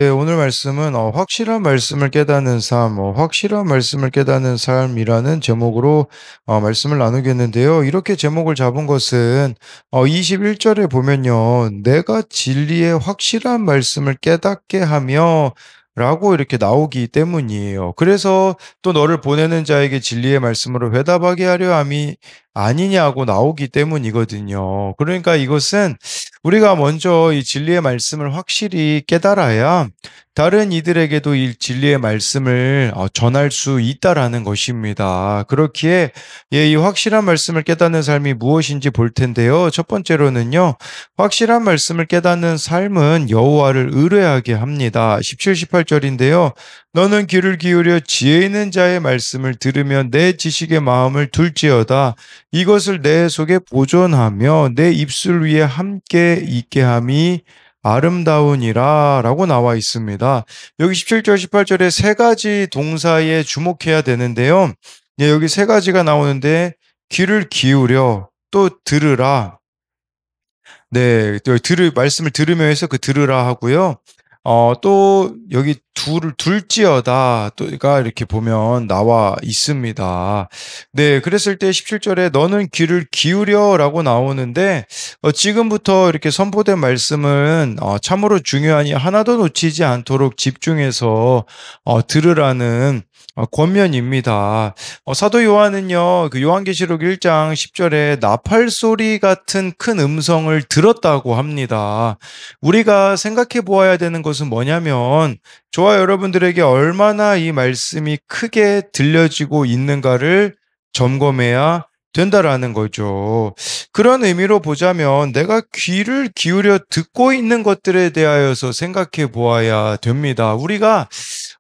네, 오늘 말씀은 확실한 말씀을 깨닫는 삶, 확실한 말씀을 깨닫는 삶이라는 제목으로 말씀을 나누겠는데요. 이렇게 제목을 잡은 것은 21절에 보면요. 내가 진리의 확실한 말씀을 깨닫게 하며 라고 이렇게 나오기 때문이에요. 그래서 또 너를 보내는 자에게 진리의 말씀으로 회답하게 하려 함이 아니냐고 나오기 때문이거든요. 그러니까 이것은 우리가 먼저 이 진리의 말씀을 확실히 깨달아야 다른 이들에게도 이 진리의 말씀을 전할 수 있다라는 것입니다. 그렇기에 이 확실한 말씀을 깨닫는 삶이 무엇인지 볼 텐데요. 첫 번째로는요. 확실한 말씀을 깨닫는 삶은 여호와를 의뢰하게 합니다. 17, 18절인데요. 너는 귀를 기울여 지혜 있는 자의 말씀을 들으며 내 지식의 마음을 둘지어다. 이것을 내 속에 보존하며 내 입술 위에 함께 있게 함이 아름다우니라 라고 나와 있습니다. 여기 17절, 18절에 세 가지 동사에 주목해야 되는데요. 여기 세 가지가 나오는데 귀를 기울여 또 들으라. 네, 말씀을 들으며 해서 그 들으라 하고요. 또 여기 둘지어다 또가 이렇게 보면 나와 있습니다. 네, 그랬을 때 17절에 너는 귀를 기울여라고 나오는데 지금부터 이렇게 선포된 말씀은 참으로 중요하니 하나도 놓치지 않도록 집중해서 들으라는 권면입니다. 사도 요한은요, 그 요한계시록 1장 10절에 나팔 소리 같은 큰 음성을 들었다고 합니다. 우리가 생각해 보아야 되는 것은 뭐냐면, 저와 여러분들에게 얼마나 이 말씀이 크게 들려지고 있는가를 점검해야 된다라는 거죠. 그런 의미로 보자면 내가 귀를 기울여 듣고 있는 것들에 대하여서 생각해 보아야 됩니다. 우리가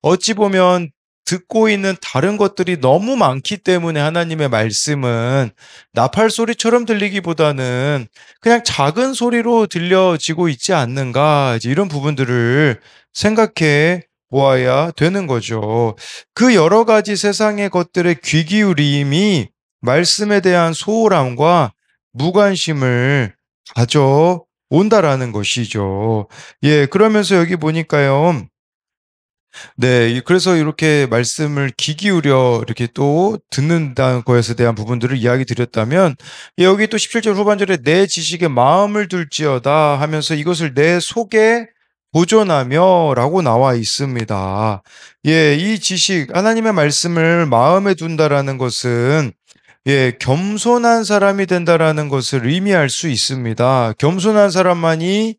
어찌 보면 듣고 있는 다른 것들이 너무 많기 때문에 하나님의 말씀은 나팔 소리처럼 들리기보다는 그냥 작은 소리로 들려지고 있지 않는가, 이제 이런 부분들을 생각해 보아야 되는 거죠. 그 여러 가지 세상의 것들의 귀 기울임이 말씀에 대한 소홀함과 무관심을 가져온다라는 것이죠. 예, 그러면서 여기 보니까요. 네, 그래서 이렇게 말씀을 귀 기울여 이렇게 또 듣는다는 것에 대한 부분들을 이야기 드렸다면, 여기 또 17절 후반절에 내 지식에 마음을 둘지어다 하면서 이것을 내 속에 보존하며 라고 나와 있습니다. 예, 이 지식, 하나님의 말씀을 마음에 둔다라는 것은 겸손한 사람이 된다라는 것을 의미할 수 있습니다. 겸손한 사람만이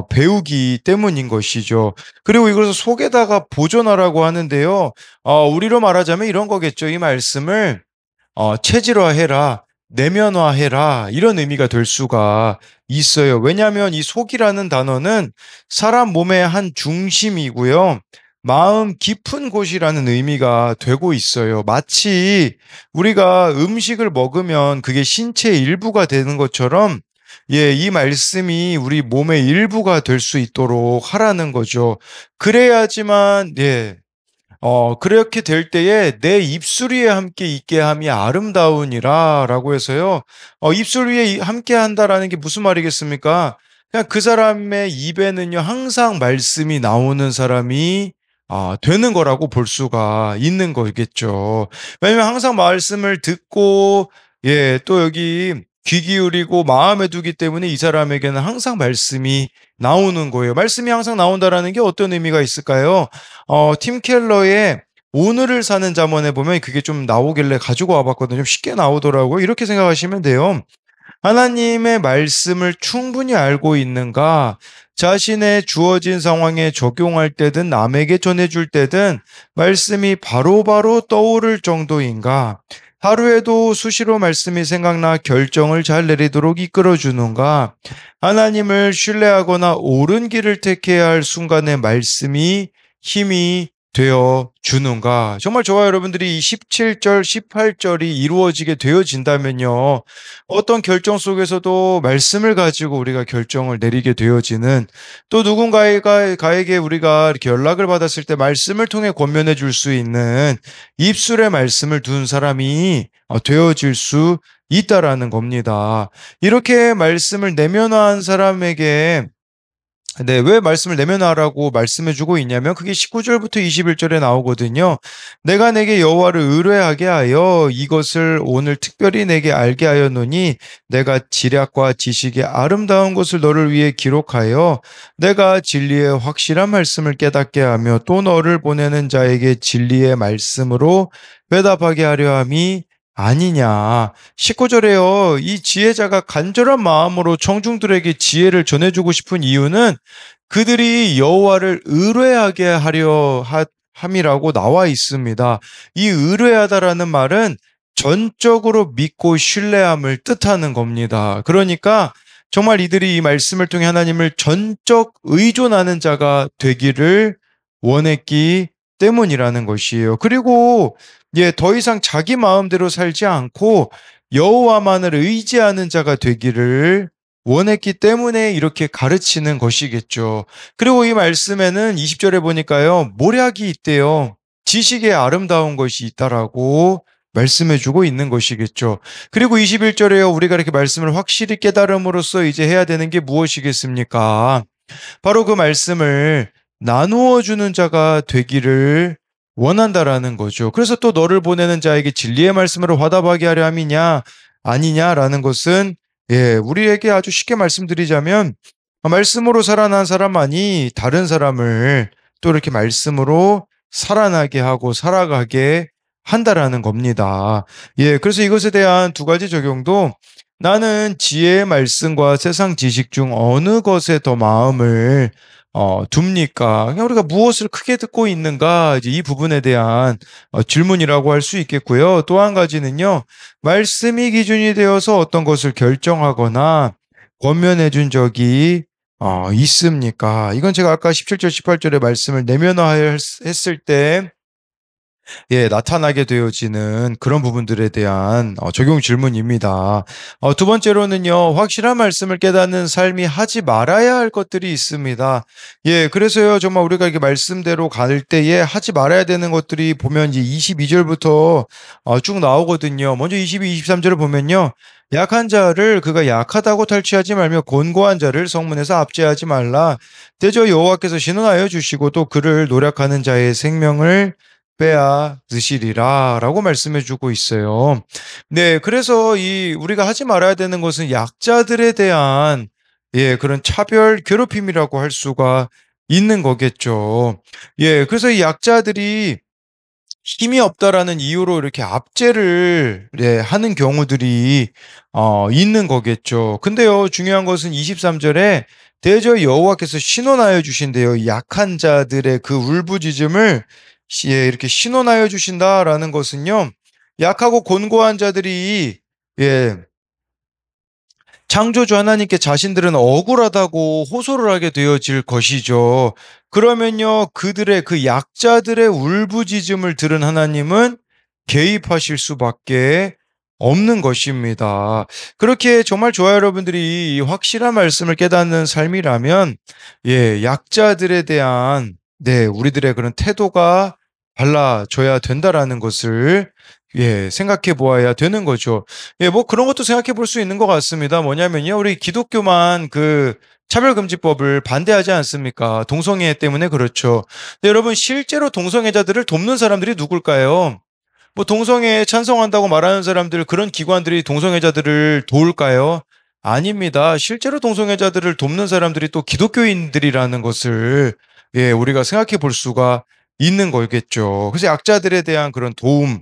배우기 때문인 것이죠. 그리고 이것을 속에다가 보존하라고 하는데요. 우리로 말하자면 이런 거겠죠. 이 말씀을 체질화해라, 내면화해라, 이런 의미가 될 수가 있어요. 왜냐하면 이 속이라는 단어는 사람 몸의 한 중심이고요. 마음 깊은 곳이라는 의미가 되고 있어요. 마치 우리가 음식을 먹으면 그게 신체의 일부가 되는 것처럼 이 말씀이 우리 몸의 일부가 될 수 있도록 하라는 거죠. 그래야지만, 그렇게 될 때에 내 입술 위에 함께 있게 함이 아름다우니라 라고 해서요. 입술 위에 함께 한다라는 게 무슨 말이겠습니까? 그냥 그 사람의 입에는요, 항상 말씀이 나오는 사람이 되는 거라고 볼 수가 있는 거겠죠. 왜냐면 항상 말씀을 듣고, 또 여기 귀 기울이고 마음에 두기 때문에 이 사람에게는 항상 말씀이 나오는 거예요. 말씀이 항상 나온다라는 게 어떤 의미가 있을까요? 팀 켈러의 오늘을 사는 잠언에 보면 그게 좀 나오길래 가지고 와봤거든요. 쉽게 나오더라고요. 이렇게 생각하시면 돼요. 하나님의 말씀을 충분히 알고 있는가? 자신의 주어진 상황에 적용할 때든 남에게 전해줄 때든 말씀이 바로바로 떠오를 정도인가? 하루에도 수시로 말씀이 생각나 결정을 잘 내리도록 이끌어주는가? 하나님을 신뢰하거나 옳은 길을 택해야 할 순간에 말씀이 힘이 되어 주는가? 정말 저와 여러분들이 이 17절, 18절이 이루어지게 되어진다면요. 어떤 결정 속에서도 말씀을 가지고 우리가 결정을 내리게 되어지는, 또 누군가에게 우리가 이렇게 연락을 받았을 때 말씀을 통해 권면해 줄 수 있는 입술에 말씀을 둔 사람이 되어질 수 있다라는 겁니다. 이렇게 말씀을 내면화한 사람에게 네, 왜 말씀을 내면하라고 말씀해 주고 있냐면 그게 19절부터 21절에 나오거든요. 내가 내게 여호와를 의뢰하게 하여 이것을 오늘 특별히 내게 알게 하였노니 내가 지략과 지식의 아름다운 것을 너를 위해 기록하여 내가 진리의 확실한 말씀을 깨닫게 하며 또 너를 보내는 자에게 진리의 말씀으로 대답하게 하려 함이 아니냐. 19절에요. 이 지혜자가 간절한 마음으로 청중들에게 지혜를 전해주고 싶은 이유는 그들이 여호와를 의뢰하게 하려 함이라고 나와 있습니다. 이 의뢰하다라는 말은 전적으로 믿고 신뢰함을 뜻하는 겁니다. 그러니까 정말 이들이 이 말씀을 통해 하나님을 전적 의존하는 자가 되기를 원했기 때문이라는 것이에요. 그리고 더 이상 자기 마음대로 살지 않고 여호와만을 의지하는 자가 되기를 원했기 때문에 이렇게 가르치는 것이겠죠. 그리고 이 말씀에는 20절에 보니까요, 모략이 있대요. 지식의 아름다운 것이 있다라고 말씀해 주고 있는 것이겠죠. 그리고 21절에요, 우리가 이렇게 말씀을 확실히 깨달음으로써 이제 해야 되는 게 무엇이겠습니까? 바로 그 말씀을 나누어 주는 자가 되기를 원한다라는 거죠. 그래서 또 너를 보내는 자에게 진리의 말씀으로 화답하게 하려 함이냐 아니냐라는 것은 우리에게 아주 쉽게 말씀드리자면 말씀으로 살아난 사람만이 다른 사람을 또 이렇게 말씀으로 살아나게 하고 살아가게 한다라는 겁니다. 그래서 이것에 대한 두 가지 적용도 나는 지혜의 말씀과 세상 지식 중 어느 것에 더 마음을 둡니까? 그냥 우리가 무엇을 크게 듣고 있는가? 이제 이 부분에 대한 질문이라고 할 수 있겠고요. 또 한 가지는요, 말씀이 기준이 되어서 어떤 것을 결정하거나 권면해 준 적이 있습니까? 이건 제가 아까 17절, 18절의 말씀을 내면화했을 때 나타나게 되어지는 그런 부분들에 대한 적용 질문입니다. 두 번째로는요, 확실한 말씀을 깨닫는 삶이 하지 말아야 할 것들이 있습니다. 그래서요, 정말 우리가 이렇게 말씀대로 갈 때에 하지 말아야 되는 것들이 보면 이제 22절부터 쭉 나오거든요. 먼저 22, 23절을 보면요. 약한 자를 그가 약하다고 탈취하지 말며 곤고한 자를 성문에서 압제하지 말라. 대저 여호와께서 신원하여 주시고 또 그를 노력하는 자의 생명을 빼앗으시리라 라고 말씀해 주고 있어요. 네, 그래서 우리가 하지 말아야 되는 것은 약자들에 대한 그런 차별 괴롭힘이라고 할 수가 있는 거겠죠. 그래서 이 약자들이 힘이 없다라는 이유로 이렇게 압제를 하는 경우들이 있는 거겠죠. 근데요, 중요한 것은 23절에 대저 여호와께서 신원하여 주신대요. 약한 자들의 그 울부짖음을 이렇게 신원하여 주신다라는 것은요, 약하고 곤고한 자들이 창조주 하나님께 자신들은 억울하다고 호소를 하게 되어질 것이죠. 그러면요, 그들의 그 약자들의 울부짖음을 들은 하나님은 개입하실 수밖에 없는 것입니다. 그렇게 정말 좋아요, 여러분들이 이 확실한 말씀을 깨닫는 삶이라면, 약자들에 대한, 우리들의 그런 태도가 달라져야 된다라는 것을 생각해 보아야 되는 거죠. 뭐 그런 것도 생각해 볼 수 있는 것 같습니다. 뭐냐면요, 우리 기독교만 그 차별금지법을 반대하지 않습니까? 동성애 때문에 그렇죠. 근데 여러분, 실제로 동성애자들을 돕는 사람들이 누굴까요? 뭐 동성애에 찬성한다고 말하는 사람들, 그런 기관들이 동성애자들을 도울까요? 아닙니다. 실제로 동성애자들을 돕는 사람들이 또 기독교인들이라는 것을 우리가 생각해 볼 수가 있는 거겠죠. 그래서 약자들에 대한 그런 도움,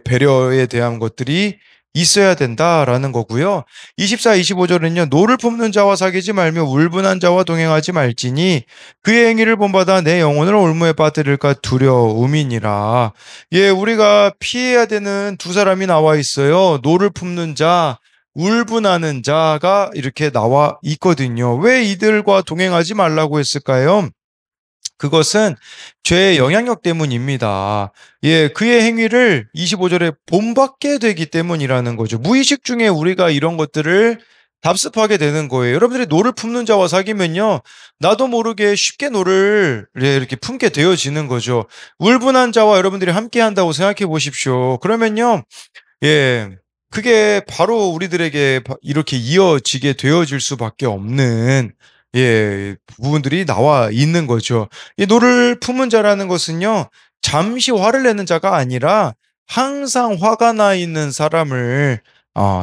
배려에 대한 것들이 있어야 된다라는 거고요. 24, 25절은요. 노를 품는 자와 사귀지 말며 울분한 자와 동행하지 말지니 그의 행위를 본받아 내 영혼을 올무에 빠뜨릴까 두려움이니라. 우리가 피해야 되는 두 사람이 나와 있어요. 노를 품는 자, 울분하는 자가 이렇게 나와 있거든요. 왜 이들과 동행하지 말라고 했을까요? 그것은 죄의 영향력 때문입니다. 그의 행위를 25절에 본받게 되기 때문이라는 거죠. 무의식 중에 우리가 이런 것들을 답습하게 되는 거예요. 여러분들이 노를 품는 자와 사귀면요, 나도 모르게 쉽게 노를 이렇게 품게 되어지는 거죠. 울분한 자와 여러분들이 함께 한다고 생각해 보십시오. 그러면요, 그게 바로 우리들에게 이렇게 이어지게 되어질 수밖에 없는 부분들이 나와 있는 거죠. 이 노를 품은 자라는 것은요, 잠시 화를 내는 자가 아니라 항상 화가 나 있는 사람을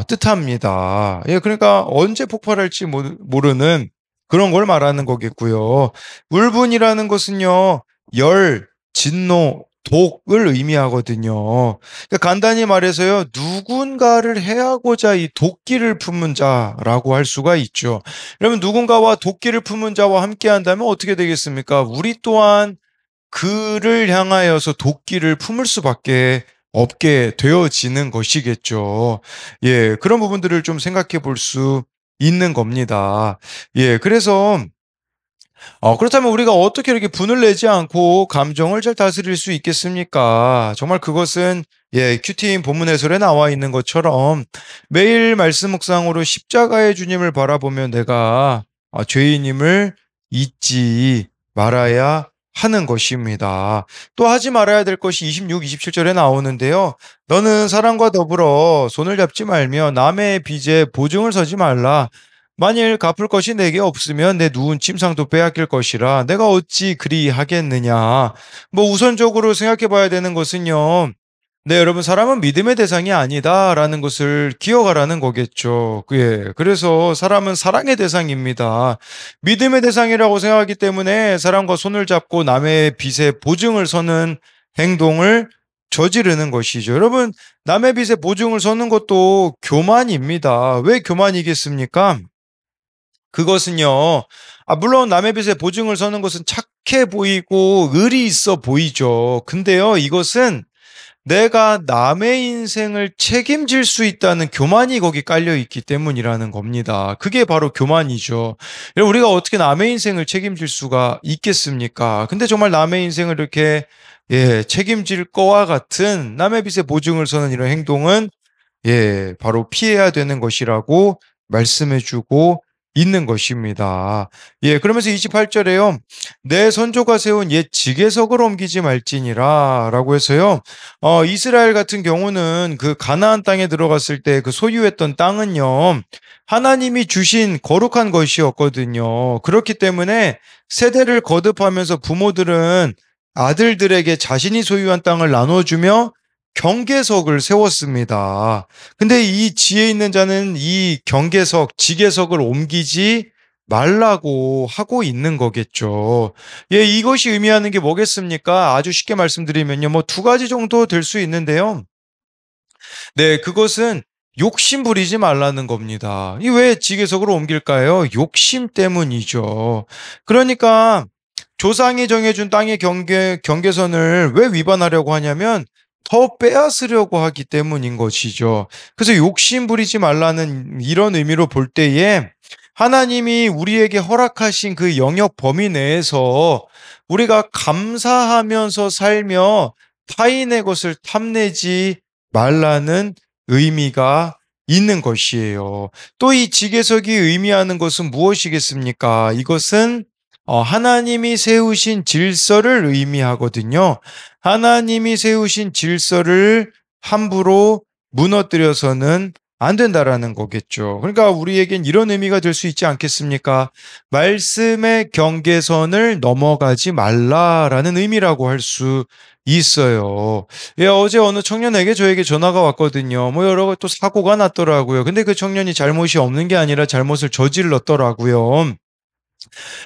뜻합니다. 그러니까 언제 폭발할지 모르는 그런 걸 말하는 거겠고요. 울분이라는 것은요, 열, 진노, 독을 의미하거든요. 그러니까 간단히 말해서요, 누군가를 해하고자 이 도끼를 품은 자라고 할 수가 있죠. 그러면 누군가와 도끼를 품은 자와 함께 한다면 어떻게 되겠습니까? 우리 또한 그를 향하여서 도끼를 품을 수밖에 없게 되어지는 것이겠죠. 그런 부분들을 좀 생각해 볼 수 있는 겁니다. 그래서 그렇다면 우리가 어떻게 이렇게 분을 내지 않고 감정을 잘 다스릴 수 있겠습니까? 정말 그것은 큐티인 본문 해설에 나와 있는 것처럼 매일 말씀 묵상으로 십자가의 주님을 바라보며 내가 죄인임을 잊지 말아야 하는 것입니다. 또 하지 말아야 될 것이 26, 27절에 나오는데요. 너는 사람과 더불어 손을 잡지 말며 남의 빚에 보증을 서지 말라. 만일 갚을 것이 내게 없으면 내 누운 침상도 빼앗길 것이라 내가 어찌 그리 하겠느냐. 뭐 우선적으로 생각해 봐야 되는 것은요. 네, 여러분, 사람은 믿음의 대상이 아니다라는 것을 기억하라는 거겠죠. 그래서 사람은 사랑의 대상입니다. 믿음의 대상이라고 생각하기 때문에 사람과 손을 잡고 남의 빚에 보증을 서는 행동을 저지르는 것이죠. 여러분, 남의 빚에 보증을 서는 것도 교만입니다. 왜 교만이겠습니까? 그것은요, 물론 남의 빚에 보증을 서는 것은 착해 보이고 의리 있어 보이죠. 근데요, 이것은 내가 남의 인생을 책임질 수 있다는 교만이 거기 깔려 있기 때문이라는 겁니다. 그게 바로 교만이죠. 우리가 어떻게 남의 인생을 책임질 수가 있겠습니까? 근데 정말 남의 인생을 이렇게 책임질 거와 같은 남의 빚에 보증을 서는 이런 행동은 바로 피해야 되는 것이라고 말씀해주고 있는 것입니다. 그러면서 28절에요. 내 선조가 세운 옛 지계석을 옮기지 말지니라 라고 해서요. 이스라엘 같은 경우는 그 가나안 땅에 들어갔을 때 그 소유했던 땅은요. 하나님이 주신 거룩한 것이었거든요. 그렇기 때문에 세대를 거듭하면서 부모들은 아들들에게 자신이 소유한 땅을 나눠주며 경계석을 세웠습니다. 근데 이 지혜 있는 자는 이 경계석, 지계석을 옮기지 말라고 하고 있는 거겠죠. 이것이 의미하는 게 뭐겠습니까? 아주 쉽게 말씀드리면요. 뭐 두 가지 정도 될 수 있는데요. 네, 그것은 욕심 부리지 말라는 겁니다. 이 왜 지계석으로 옮길까요? 욕심 때문이죠. 그러니까 조상이 정해준 땅의 경계선을 왜 위반하려고 하냐면 더 빼앗으려고 하기 때문인 것이죠. 그래서 욕심 부리지 말라는 이런 의미로 볼 때에 하나님이 우리에게 허락하신 그 영역 범위 내에서 우리가 감사하면서 살며 타인의 것을 탐내지 말라는 의미가 있는 것이에요. 또 이 지계석이 의미하는 것은 무엇이겠습니까? 이것은 하나님이 세우신 질서를 의미하거든요. 하나님이 세우신 질서를 함부로 무너뜨려서는 안 된다라는 거겠죠. 그러니까 우리에겐 이런 의미가 될 수 있지 않겠습니까? 말씀의 경계선을 넘어가지 말라라는 의미라고 할 수 있어요. 어제 어느 청년에게 저에게 전화가 왔거든요. 뭐 여러 가지 또 사고가 났더라고요. 근데 그 청년이 잘못이 없는 게 아니라 잘못을 저질렀더라고요.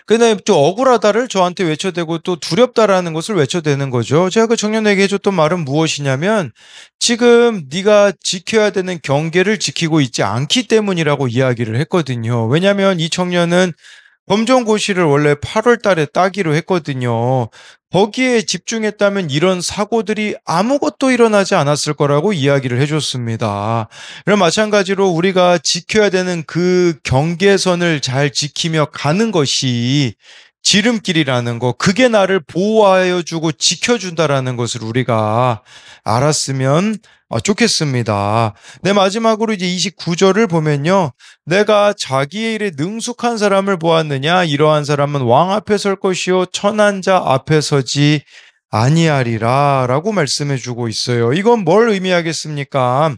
근데 좀 억울하다를 저한테 외쳐대고 또 두렵다라는 것을 외쳐대는 거죠. 제가 그 청년에게 해줬던 말은 무엇이냐면 지금 네가 지켜야 되는 경계를 지키고 있지 않기 때문이라고 이야기를 했거든요. 왜냐하면 이 청년은 검정고시를 원래 8월 달에 따기로 했거든요. 거기에 집중했다면 이런 사고들이 아무것도 일어나지 않았을 거라고 이야기를 해줬습니다. 그럼 마찬가지로 우리가 지켜야 되는 그 경계선을 잘 지키며 가는 것이 지름길이라는 거, 그게 나를 보호하여 주고 지켜준다라는 것을 우리가 알았으면 좋겠습니다. 네, 마지막으로 이제 29절을 보면요. 내가 자기의 일에 능숙한 사람을 보았느냐? 이러한 사람은 왕 앞에 설 것이요. 천한 자 앞에 서지 아니하리라 라고 말씀해 주고 있어요. 이건 뭘 의미하겠습니까?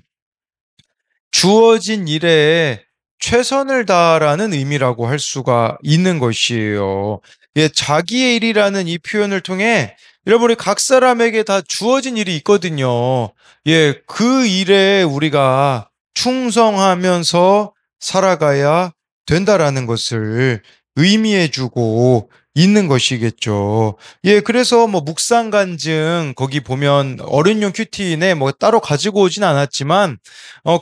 주어진 일에 최선을 다하라는 의미라고 할 수가 있는 것이에요. 예, 자기의 일이라는 이 표현을 통해 여러분, 우리 각 사람에게 다 주어진 일이 있거든요. 예, 그 일에 우리가 충성하면서 살아가야 된다라는 것을 의미해주고 있는 것이겠죠. 예, 그래서 뭐 묵상 간증 거기 보면 어른용 큐티인에 뭐 따로 가지고 오진 않았지만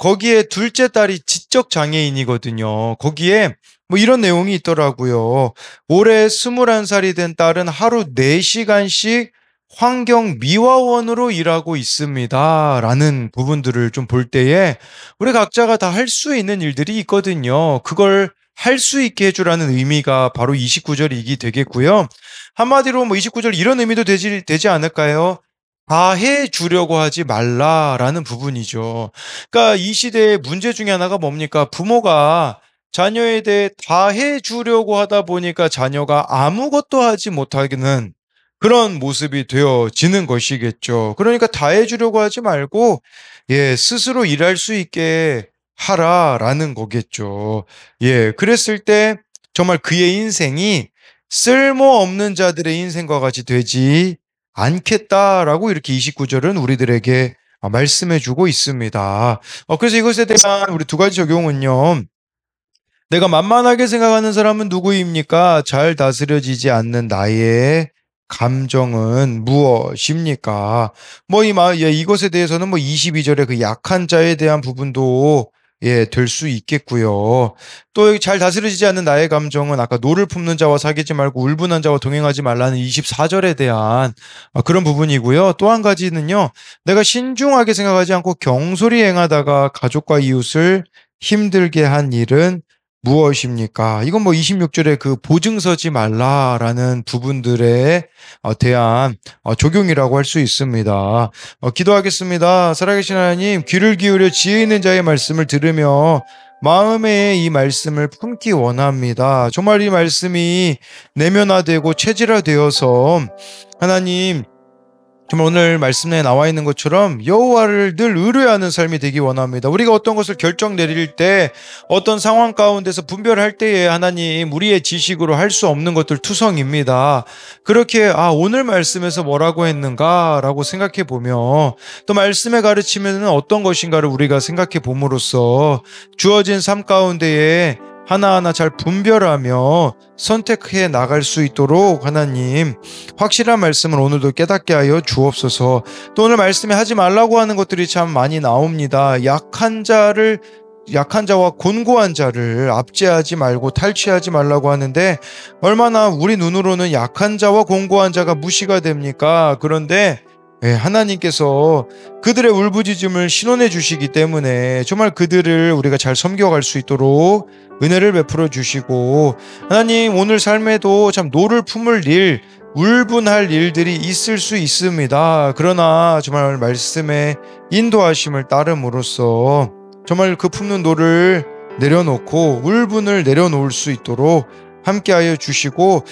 거기에 둘째 딸이 지적 장애인이거든요. 거기에 뭐 이런 내용이 있더라고요. 올해 21살이 된 딸은 하루 4시간씩 환경 미화원으로 일하고 있습니다. 라는 부분들을 좀 볼 때에 우리 각자가 다 할 수 있는 일들이 있거든요. 그걸 할 수 있게 해주라는 의미가 바로 29절이기 되겠고요. 한마디로 뭐 29절 이런 의미도 되지 않을까요? 다 해주려고 하지 말라라는 부분이죠. 그러니까 이 시대의 문제 중에 하나가 뭡니까? 부모가 자녀에 대해 다 해주려고 하다 보니까 자녀가 아무것도 하지 못하는 그런 모습이 되어지는 것이겠죠. 그러니까 다 해주려고 하지 말고, 예, 스스로 일할 수 있게 하라라는 거겠죠. 예, 그랬을 때 정말 그의 인생이 쓸모없는 자들의 인생과 같이 되지 않겠다라고 이렇게 29절은 우리들에게 말씀해 주고 있습니다. 그래서 이것에 대한 우리 두 가지 적용은요. 내가 만만하게 생각하는 사람은 누구입니까? 잘 다스려지지 않는 나의 감정은 무엇입니까? 예, 이것에 대해서는 뭐 22절에 그 약한 자에 대한 부분도 예, 될 수 있겠고요. 또 잘 다스려지지 않는 나의 감정은 아까 노를 품는 자와 사귀지 말고 울분한 자와 동행하지 말라는 24절에 대한 그런 부분이고요. 또 한 가지는요. 내가 신중하게 생각하지 않고 경솔히 행하다가 가족과 이웃을 힘들게 한 일은 무엇입니까? 이건 뭐 26절에 그 보증서지 말라라는 부분들에 대한 적용이라고 할 수 있습니다. 기도하겠습니다. 살아계신 하나님, 귀를 기울여 지혜 있는 자의 말씀을 들으며 마음에 이 말씀을 품기 원합니다. 정말 이 말씀이 내면화되고 체질화되어서 하나님, 정말 오늘 말씀에 나와 있는 것처럼 여호와를 늘 의뢰하는 삶이 되기 원합니다. 우리가 어떤 것을 결정 내릴 때 어떤 상황 가운데서 분별할 때에 하나님 우리의 지식으로 할 수 없는 것들 투성입니다. 그렇게 오늘 말씀에서 뭐라고 했는가라고 생각해 보며 또 말씀의 가르침에는 어떤 것인가를 우리가 생각해 봄으로써 주어진 삶 가운데에 하나하나 잘 분별하며 선택해 나갈 수 있도록 하나님 확실한 말씀을 오늘도 깨닫게 하여 주옵소서. 또 오늘 말씀에 하지 말라고 하는 것들이 참 많이 나옵니다. 약한 자와 곤고한 자를 압제하지 말고 탈취하지 말라고 하는데 얼마나 우리 눈으로는 약한 자와 곤고한 자가 무시가 됩니까? 그런데 하나님께서 그들의 울부짖음을 신원해 주시기 때문에 정말 그들을 우리가 잘 섬겨갈 수 있도록 은혜를 베풀어 주시고 하나님 오늘 삶에도 참 노를 품을 일, 울분할 일들이 있을 수 있습니다. 그러나 정말 말씀에 인도하심을 따름으로써 정말 그 품는 노를 내려놓고 울분을 내려놓을 수 있도록 함께하여 주시고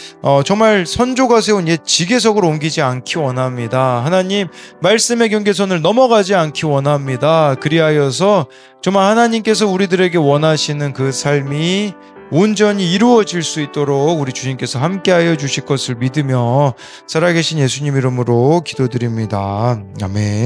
정말 선조가 세운 옛 지계석으로 옮기지 않기 원합니다. 하나님 말씀의 경계선을 넘어가지 않기 원합니다. 그리하여서 정말 하나님께서 우리들에게 원하시는 그 삶이 온전히 이루어질 수 있도록 우리 주님께서 함께하여 주실 것을 믿으며 살아계신 예수님 이름으로 기도드립니다. 아멘.